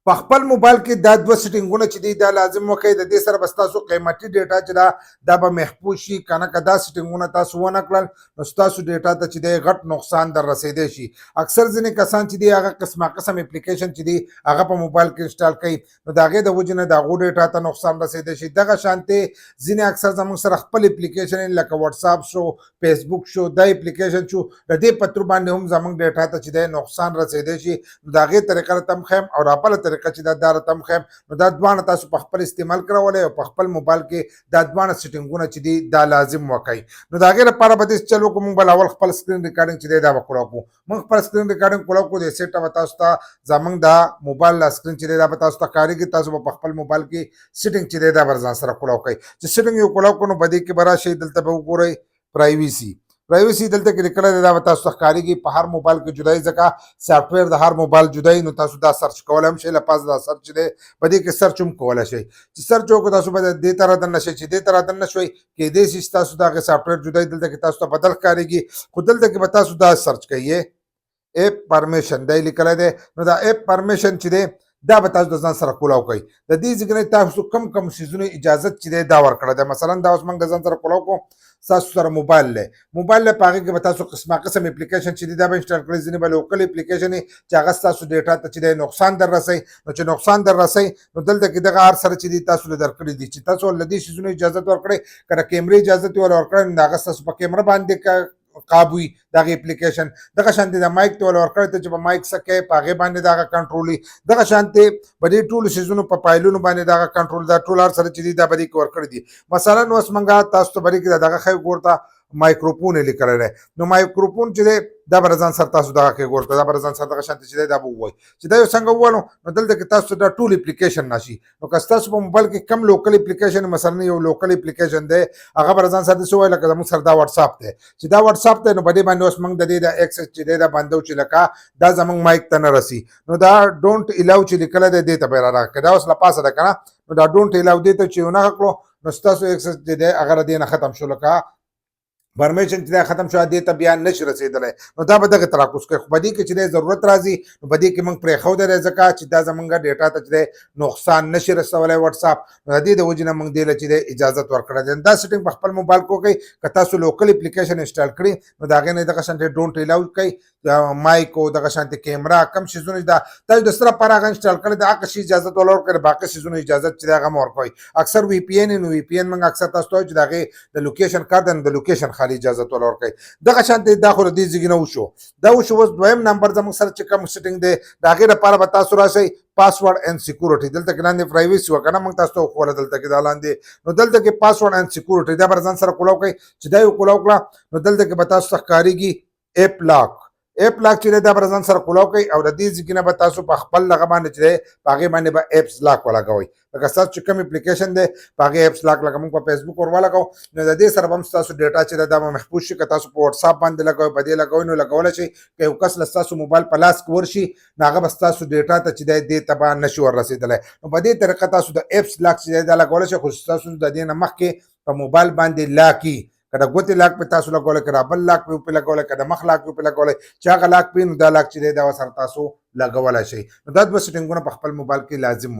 په خپل موبایل کې دا دوه سیټینګونه چې دي دا لازم وکړئ. د دې سره به ستاسو قیمتي ډیټا چې دا به محفوظ شي. که نه که دا سیټینګونه تاسو ونه کړل نو ستاسو ډیټا ته چې دی غټ نقصان در رسېدی شي. اکثر ځینې کسان چې دي هغه قسم اپلیکیشن چې دي هغه په موبایل کې انسټال کوي نو د هغې د وجې نه د هغو ډیټا ته نقصان رسېدی شي. دغه شانتې ځینې اکثر زموږ سره خپل اپلیکیشن لکه واتساپ شو، فیسبوک شو، دا اپلیکیشن شو، د دې په تر باندې هم زموږ ډیټا ته چې دی نقصان رسېدی شي. نو د هغې طریقه راته هم ښیم او را بله طریقه چې دا راته هم ښیم نو دا دواړه تاسو په خپل استعمال کولی او په خپل موبایل کې دا دواړه سیټینګونه چې دي دا لازم وکړئ. نو د هغې لپاره به داسې چل وکړو، موږ به اول خپل سکرین ریکارډینګ چې دی دا به کولاو کړو. موږ خپل سکرین ریکارډینګ کولاو کړو. د سیټه به تاسو ته زموږ د موبایل لا سکرین چې دی دا به تاسو ته ښکارېږي. تاسو به په خپل موبایل کې سیټینګ چې دی دا به ځان سره کولاو کوئ. چې سیټینګ یې کولاو کړو نو په دې کې به راشئ، دلته به وګورئ پرایویسي دلته کې لیکلی دی دا به تاسو ته ښکارېږي. په هر موبایل کې جدایي ځکه سافټویر د هر موبایل جدایي نو تاسو دا سرچ کولی هم شئ. له پاسه دا سرچ دی په دې کې سرچ هم کولی شئ. چې سرچ وکړو تاسو به دې ته رادننه شئ. چې دې ته رادننه شوئ کیدای شي چې تاسو د هغې سافټویر جدایي دلته کې تاسو ته بدل ښکارېږي، خو دلته کې به تاسو دا سرچ کوئ ایپ پرمیشن دی لیکلی دی. نو دا ایپ پرمیشن چې دی دا به تاسو د ځان سره کولاو کوئ. د دې ځای نه تاسو کم څیزونو اجازت چې دی دا ورکړی دی. مثلا دا اوس موږ د ځان سره کولاو کړو. ستاسو سره موبایل دی، موبایل دی په هغې کې به تاسو قسم اپلیکیشن چې دی دا به انسټال کړئ. ځینې به لوکل اپلیکیشن چې هغه ستاسو ډیټا ته چې دی نقصان در رسوي. نو چې نقصان در رسوي نو دلته کې دغه هر سره چې دي تاسو له درکړي دي چې تاسو له دې څیزونو اجازت ورکړئ. که د کیمرې اجازت یې ورکړئ نو د هغه ستاسو په کیمره باندې قابو وي د هغې اپلیکیشن. دغه شانتې د مایک ته ورکړی ته چې په مایک څه کوې په هغې باندې د هغه کنټرول وي. دغه شانتې په دې ټولو څیزونو په فایلونو باندې د هغه کنټرول دا ټول هر سره چې دي دا به دې کې ورکړي دي. مثلا اوس موږ تاسو ته به دې کې دغه ښیو ګورته مایکروفون یې لیکلی دی. نو مایکروفون چې دی دا به ځان سره تاسو دغه کې ګورته دا به ځان سره دغه شانتې چې دی دا به ووایي چې دا یو څنګه ووالو نو دلته کې تاسو دا ټول اپلیکیشن راشي. نو که ستاسو په موبایل کې کم لوکل اپلیکیشن مثلا یو لوکل اپلیکیشن دی هغه به ځان سره داسې ووایي لکه زموږ سره دا واتساپ دی چې دا واتساپ دی نو په دې باندې اوس موږ د دې د ایکسس چې دی دا بندو چې لکه دا زموږ مایک ته نه رسي. نو دا ډونټ الاو چې لیکلی دی دې ته به یې راکړه. دا اوس له پاسه ده که نه نو دا ډونټ الاو دې ته چې ونه کړو نو ستاسو ایکسس چې دی هغه د دې نه ختم شو. لکه پرمیشن چې دا ختم شو دې ته بیا نشي رسېدلی نو دا به دغې ته راکوز کوي. خو په دې کې چې دی ضرورت راځي نو په دې کې موږ پرېښودی دی ځکه چې دا زموږ ډیټا ته چې دی نقصان نشي رسولی واتساپ. نو د دې د وجې نه موږ دې له چې دی اجازت ورکړی دی. دا سیټینګ په خپل موبایل کې وکړئ. که تاسو لوکل اپلیکیشن انسټال کړي نو د هغې نه دغه شانتې ډونټ الاو کوئ. مایک او دغه شانتې کیمرا کم څیزونه دا تاسو د سره لپاره هغه انسټال کړی د هغه شي اجازت ولا ورکړئ. باقي څیزونو اجازت چې دی هغه مه ورکوئ. اکثر وي پي این نو وي پي این موږ اکثر تاسو ته وایو چې د هغې د لوکیشن کارت دی نو د لوکیشن خالي اجازت ولا ورکوئ. دغه شانتې دا خو د دې ځای نه وشو. دا وشو اوس دویم نمبر زموږ سره چې کوم سیټینګ دی د هغې لپاره به تاسو راشئ پاسورډ اینډ سیکورټي. دلته کې لاندې پرایویسي وه که نه موږ تاسو ته وښوله دلته کې دا لاندې نو دلته کې پاسورډ اینډ سیکورټي دا به ځان سره کولاو کوئ. چې دا یې کولاو کړه نو دلته کې به تاسو ته ښکارېږي ایپ لاک. ایپ لاک چې دی دا به ځان سره کولاو کوئ او د دې ځای نه به تاسو په خپل دغه باندې چې دی په هغې باندې به ایپس لاک ولګوئ. لکه ستاسو چې کوم اپلیکیشن دی په هغې ایپس لاک لکه موږ په فیسبوک ور ولګوو نو د دې سره به هم ستاسو ډیټا چې دی دا به محفوظ شي. که تاسو په واتساپ باندې لګوئ په دې لګوئ نو لګولی شئ. که یو کس له ستاسو موبایل په لاس کې ورشي نو هغه به ستاسو ډیټا ته چې دی دې ته به نشي ور رسېدلی. نو په دې طریقه تاسو د ایپس لاک چې دی دا لګولی شئ. خو ستاسو د دې نه مخکې په موبایل باندې لاک وي. که د ګوتې لاک پې تاسو لګولی که د بل لاک پې پې لګولی که د مخ لاک پې لګولی چې هغه لاک پې نو دا لاک چې دی دا سره تاسو لګولی شئ. نو دا دوه سیټینګونه په خپل موبایل کې لازم